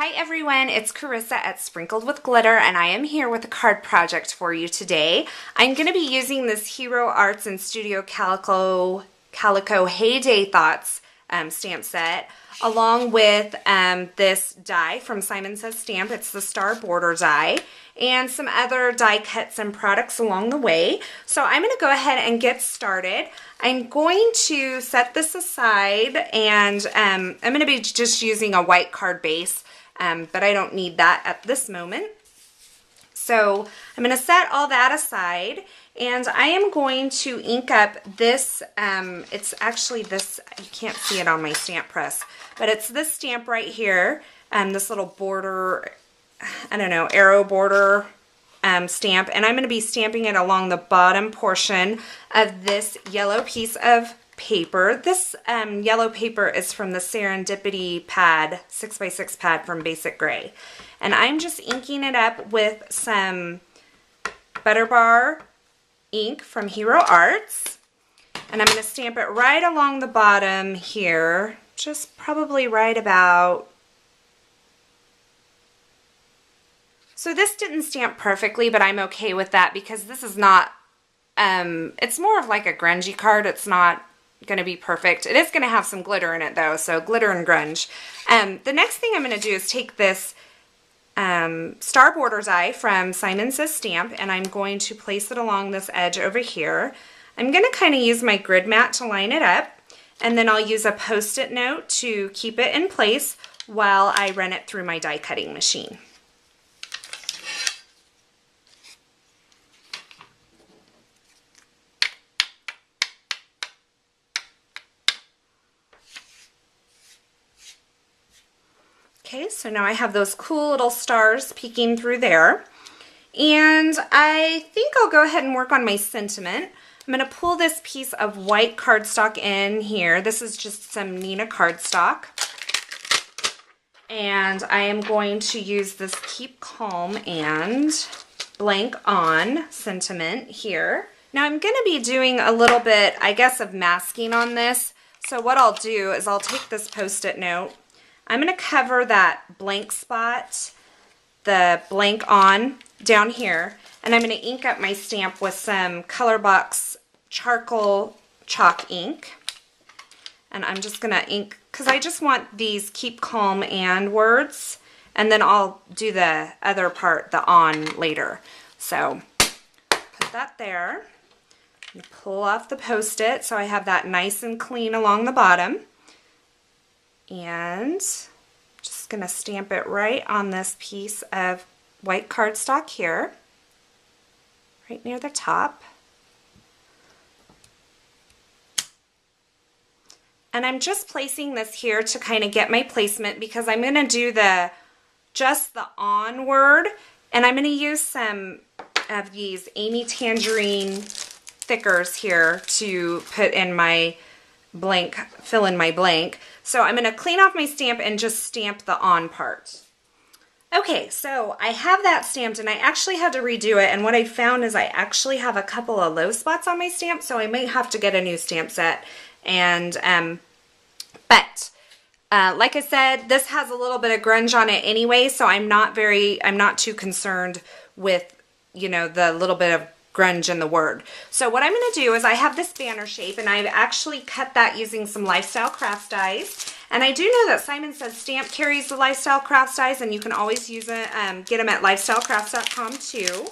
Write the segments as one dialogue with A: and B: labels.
A: Hi everyone, it's Carissa at Sprinkled with Glitter, and I am here with a card project for you today. I'm going to be using this Hero Arts and Studio Calico Heyday Thoughts stamp set, along with this die from Simon Says Stamp. It's the Star Border die, and some other die cuts and products along the way. So I'm going to go ahead and get started. I'm going to set this aside, and I'm going to be just using a white card base, but I don't need that at this moment. So I'm going to set all that aside, and I am going to ink up this, it's actually this, you can't see it on my stamp press, but it's this stamp right here, this little border, I don't know, arrow border stamp, and I'm going to be stamping it along the bottom portion of this yellow piece of paper. This yellow paper is from the Serendipity pad, 6x6 pad from Basic Gray. And I'm just inking it up with some Butter Bar ink from Hero Arts. And I'm going to stamp it right along the bottom here, just probably right about. So this didn't stamp perfectly, but I'm okay with that because this is not, it's more of like a grungy card. It's not going to be perfect. It is going to have some glitter in it though, so glitter and grunge. The next thing I'm going to do is take this Star Border die from Simon Says Stamp, and I'm going to place it along this edge over here. I'm going to kind of use my grid mat to line it up, and then I'll use a Post-it note to keep it in place while I run it through my die cutting machine. Okay, so now I have those cool little stars peeking through there. And I think I'll go ahead and work on my sentiment. I'm going to pull this piece of white cardstock in here. This is just some Nina cardstock. And I am going to use this Keep Calm and Blank On sentiment here. Now I'm going to be doing a little bit, I guess, of masking on this. So what I'll do is I'll take this Post-it note. I'm going to cover that blank spot, the blank on, down here, and I'm going to ink up my stamp with some Colorbox charcoal chalk ink. And I'm just going to ink, because I just want these Keep Calm and words, and then I'll do the other part, the on, later. So put that there. Pull off the Post-it so I have that nice and clean along the bottom. And just going to stamp it right on this piece of white cardstock here, right near the top. And I'm just placing this here to kind of get my placement because I'm going to do just the on word, and I'm going to use some of these Amy Tangerine thickers here to put in my blank, fill in my blank. So I'm going to clean off my stamp and just stamp the on part. Okay, so I have that stamped, and I actually had to redo it, and what I found is I actually have a couple of low spots on my stamp, so I may have to get a new stamp set. And but like I said, this has a little bit of grunge on it anyway, so I'm not too concerned with, you know, the little bit of grunge in the word. So what I'm going to do is I have this banner shape, and I've actually cut that using some Lifestyle Crafts dies. And I do know that Simon Says Stamp carries the Lifestyle Crafts dies, and you can always use it, get them at lifestylecrafts.com too.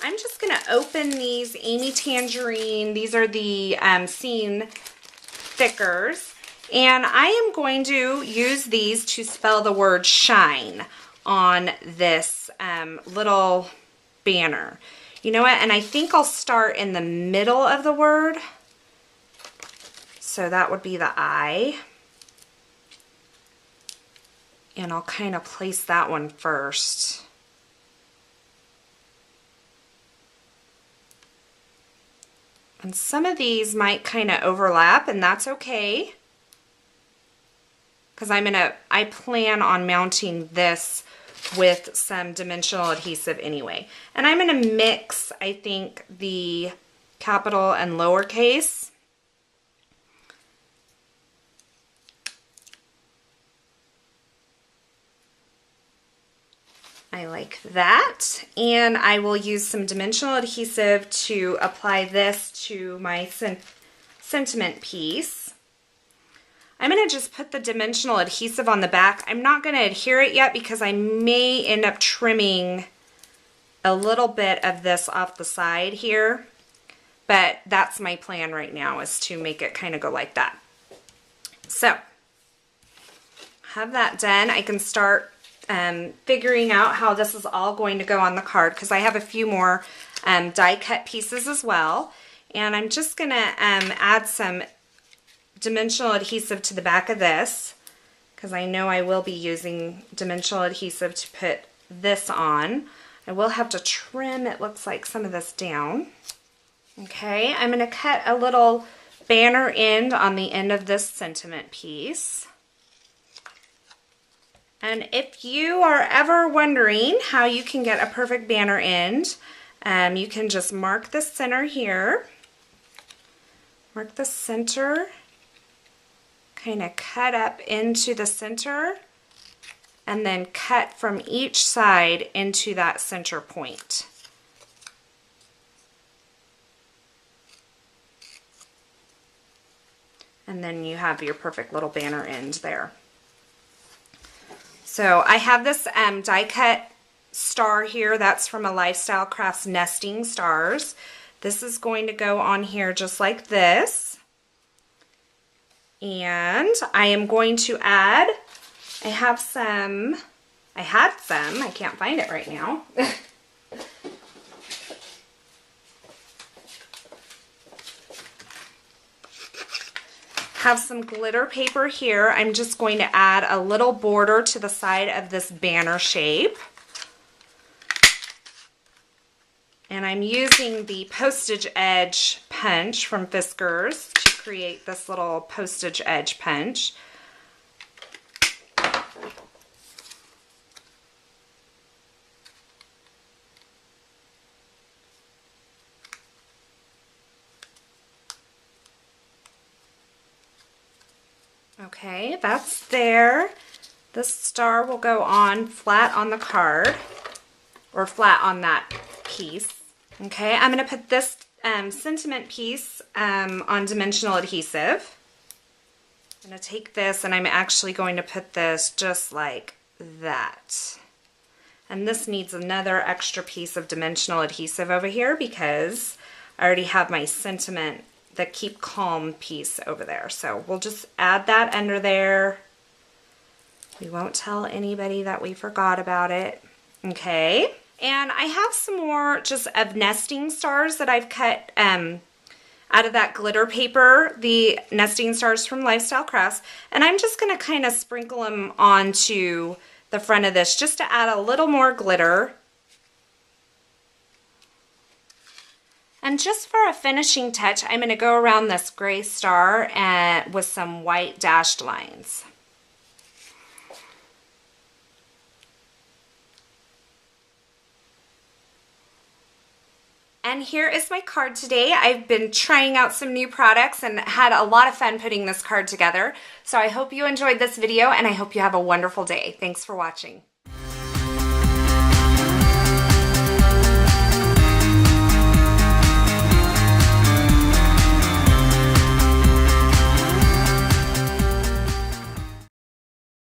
A: I'm just going to open these Amy Tangerine. These are the Scene thickers, and I am going to use these to spell the word shine on this little banner. You know what? And I think I'll start in the middle of the word. So that would be the I. And I'll kind of place that one first. And some of these might kind of overlap, and that's okay. Because I plan on mounting this with some dimensional adhesive anyway. And I'm going to mix, I think, the capital and lowercase. I like that. And I will use some dimensional adhesive to apply this to my sentiment piece. I'm going to just put the dimensional adhesive on the back. I'm not going to adhere it yet because I may end up trimming a little bit of this off the side here. But that's my plan right now, is to make it kind of go like that. So, have that done. I can start figuring out how this is all going to go on the card, because I have a few more die cut pieces as well. And I'm just going to add some dimensional adhesive to the back of this, because I know I will be using dimensional adhesive to put this on. I will have to trim, it looks like, some of this down. Okay, I'm going to cut a little banner end on the end of this sentiment piece. And if you are ever wondering how you can get a perfect banner end, you can just mark the center here. Mark the center, kind of cut up into the center, and then cut from each side into that center point. And then you have your perfect little banner end there. So I have this die cut star here. That's from a Lifestyle Crafts Nesting Stars. This is going to go on here just like this. And I am going to add, I had some, I can't find it right now. Have some glitter paper here. I'm just going to add a little border to the side of this banner shape. And I'm using the postage edge punch from Fiskars to create this little postage edge punch. Okay, that's there. This star will go on flat on the card, or flat on that piece. Okay, I'm going to put this sentiment piece on dimensional adhesive. I'm going to take this and I'm actually going to put this just like that. And this needs another extra piece of dimensional adhesive over here because I already have my sentiment, the Keep Calm piece over there. So we'll just add that under there. We won't tell anybody that we forgot about it. Okay. And I have some more just of nesting stars that I've cut out of that glitter paper, the nesting stars from Lifestyle Crafts. And I'm just going to kind of sprinkle them onto the front of this just to add a little more glitter. And just for a finishing touch, I'm going to go around this gray star with some white dashed lines. And here is my card today. I've been trying out some new products and had a lot of fun putting this card together. So I hope you enjoyed this video and I hope you have a wonderful day. Thanks for watching.